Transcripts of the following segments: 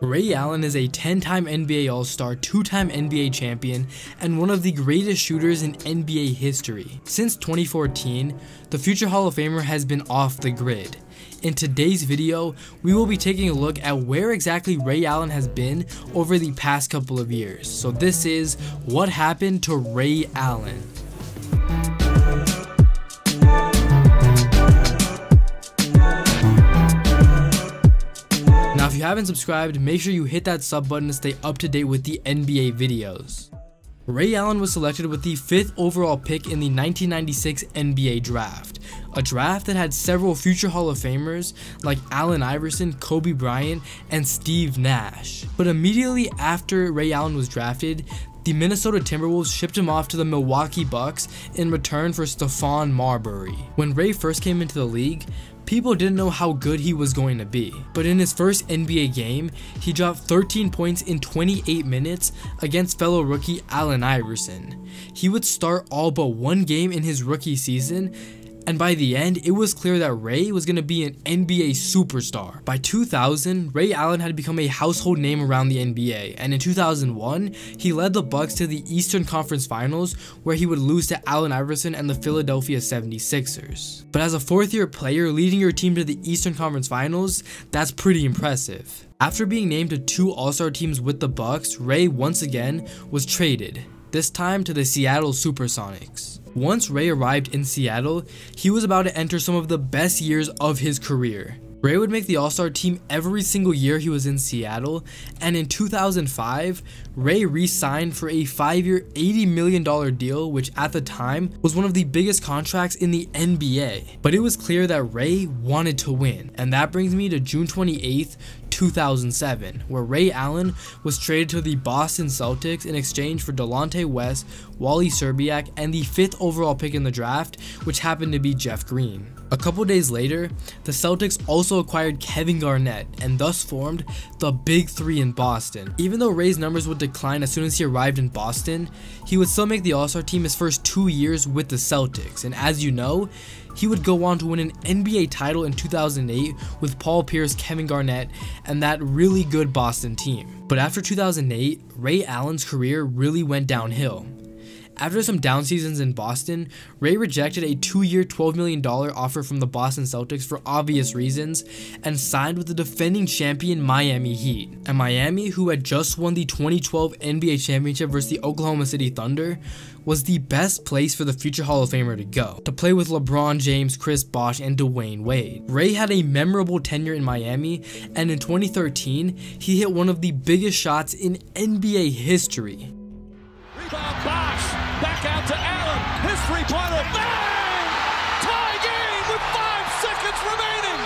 Ray Allen is a 10-time NBA All-Star, 2-time NBA champion, and one of the greatest shooters in NBA history. Since 2014, the future Hall of Famer has been off the grid. In today's video, we will be taking a look at where exactly Ray Allen has been over the past couple of years. So this is what happened to Ray Allen. Now, if you haven't subscribed, make sure you hit that sub button to stay up to date with the NBA videos. Ray Allen was selected with the 5th overall pick in the 1996 NBA draft, a draft that had several future Hall of Famers like Allen Iverson, Kobe Bryant, and Steve Nash. But immediately after Ray Allen was drafted, the Minnesota Timberwolves shipped him off to the Milwaukee Bucks in return for Stephon Marbury. When Ray first came into the league, people didn't know how good he was going to be, but in his first NBA game, he dropped 13 points in 28 minutes against fellow rookie Allen Iverson. He would start all but one game in his rookie season, and by the end, it was clear that Ray was going to be an NBA superstar. By 2000, Ray Allen had become a household name around the NBA, and in 2001, he led the Bucks to the Eastern Conference Finals, where he would lose to Allen Iverson and the Philadelphia 76ers. But as a fourth-year player leading your team to the Eastern Conference Finals, that's pretty impressive. After being named to 2 All-Star teams with the Bucks, Ray once again was traded, this time to the Seattle Supersonics. Once Ray arrived in Seattle, he was about to enter some of the best years of his career. Ray would make the All-Star team every single year he was in Seattle, and in 2005, Ray re-signed for a 5-year, $80 million deal, which at the time was one of the biggest contracts in the NBA. But it was clear that Ray wanted to win, and that brings me to June 28th, 2007, where Ray Allen was traded to the Boston Celtics in exchange for Delonte West, Wally Szczerbiak, and the 5th overall pick in the draft, which happened to be Jeff Green. A couple days later, the Celtics also acquired Kevin Garnett and thus formed the Big Three in Boston. Even though Ray's numbers would decline as soon as he arrived in Boston, he would still make the All-Star team his first 2 years with the Celtics, and as you know, he would go on to win an NBA title in 2008 with Paul Pierce, Kevin Garnett, and that really good Boston team. But after 2008, Ray Allen's career really went downhill. After some down seasons in Boston, Ray rejected a 2-year, $12 million offer from the Boston Celtics for obvious reasons and signed with the defending champion Miami Heat. And Miami, who had just won the 2012 NBA championship versus the Oklahoma City Thunder, was the best place for the future Hall of Famer to go, to play with LeBron James, Chris Bosh, and Dwayne Wade. Ray had a memorable tenure in Miami, and in 2013, he hit one of the biggest shots in NBA history. Rebound Bosh, back out to Allen, his three-pointer, bang! Tie game with 5 seconds remaining!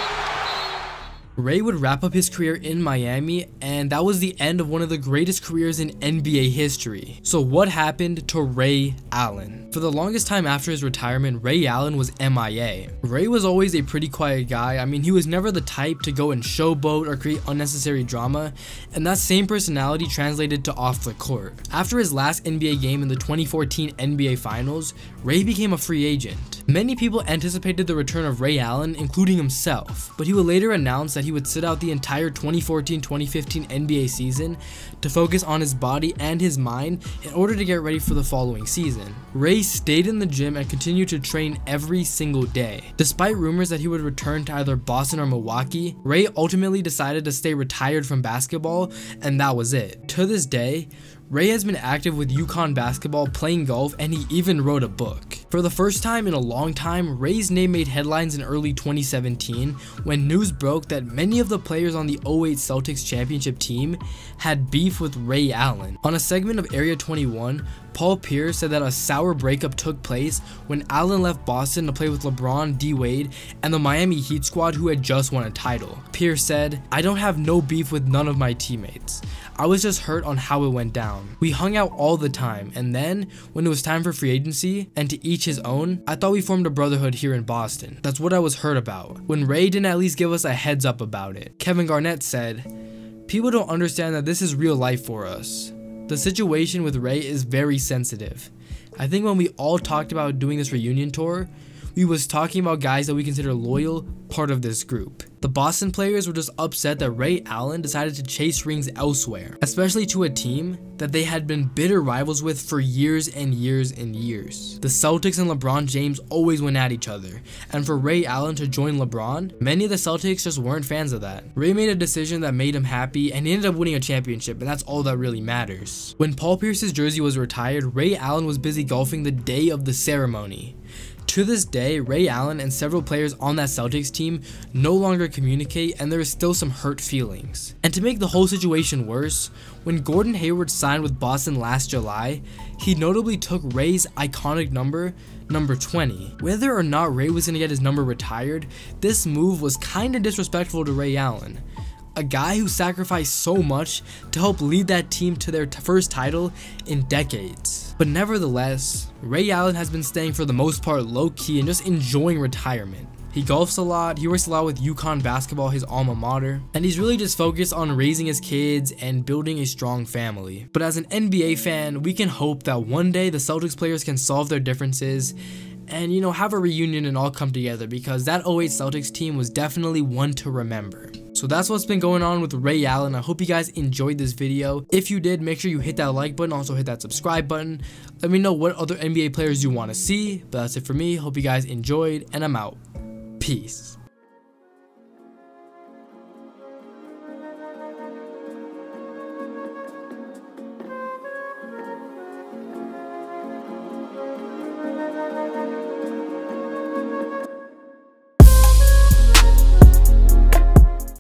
Ray would wrap up his career in Miami, and that was the end of one of the greatest careers in NBA history. So what happened to Ray Allen? For the longest time after his retirement, Ray Allen was MIA. Ray was always a pretty quiet guy. I mean, he was never the type to go and showboat or create unnecessary drama, and that same personality translated to off the court. After his last NBA game in the 2014 NBA Finals, Ray became a free agent. Many people anticipated the return of Ray Allen, including himself, but he would later announce that he would sit out the entire 2014-2015 NBA season to focus on his body and his mind in order to get ready for the following season. Ray stayed in the gym and continued to train every single day. Despite rumors that he would return to either Boston or Milwaukee, Ray ultimately decided to stay retired from basketball, and that was it. To this day, Ray has been active with UConn basketball, playing golf, and he even wrote a book. For the first time in a long time, Ray's name made headlines in early 2017 when news broke that many of the players on the 08 Celtics championship team had beef with Ray Allen. On a segment of Area 21, Paul Pierce said that a sour breakup took place when Allen left Boston to play with LeBron, D. Wade, and the Miami Heat squad who had just won a title. Pierce said, "I don't have no beef with none of my teammates. I was just hurt on how it went down. We hung out all the time, and then, when it was time for free agency, and to each his own, I thought we formed a brotherhood here in Boston. That's what I was hurt about, when Ray didn't at least give us a heads up about it." Kevin Garnett said, "People don't understand that this is real life for us. The situation with Ray is very sensitive. I think when we all talked about doing this reunion tour, we was talking about guys that we consider loyal, part of this group. The Boston players were just upset that Ray Allen decided to chase rings elsewhere, especially to a team that they had been bitter rivals with for years and years and years. The Celtics and LeBron James always went at each other, and for Ray Allen to join LeBron, many of the Celtics just weren't fans of that. Ray made a decision that made him happy, and he ended up winning a championship, and that's all that really matters. When Paul Pierce's jersey was retired, Ray Allen was busy golfing the day of the ceremony. To this day, Ray Allen and several players on that Celtics team no longer communicate, and there is still some hurt feelings. And to make the whole situation worse, when Gordon Hayward signed with Boston last July, he notably took Ray's iconic number 20. Whether or not Ray was going to get his number retired, this move was kinda disrespectful to Ray Allen, a guy who sacrificed so much to help lead that team to their first title in decades. But nevertheless, Ray Allen has been staying for the most part low-key and just enjoying retirement. He golfs a lot, he works a lot with UConn basketball, his alma mater, and he's really just focused on raising his kids and building a strong family. But as an NBA fan, we can hope that one day the Celtics players can solve their differences and, have a reunion and all come together, because that 08 Celtics team was definitely one to remember. So that's what's been going on with Ray Allen. I hope you guys enjoyed this video. If you did, make sure you hit that like button, also hit that subscribe button. Let me know what other NBA players you want to see. But that's it for me. Hope you guys enjoyed, and I'm out. Peace.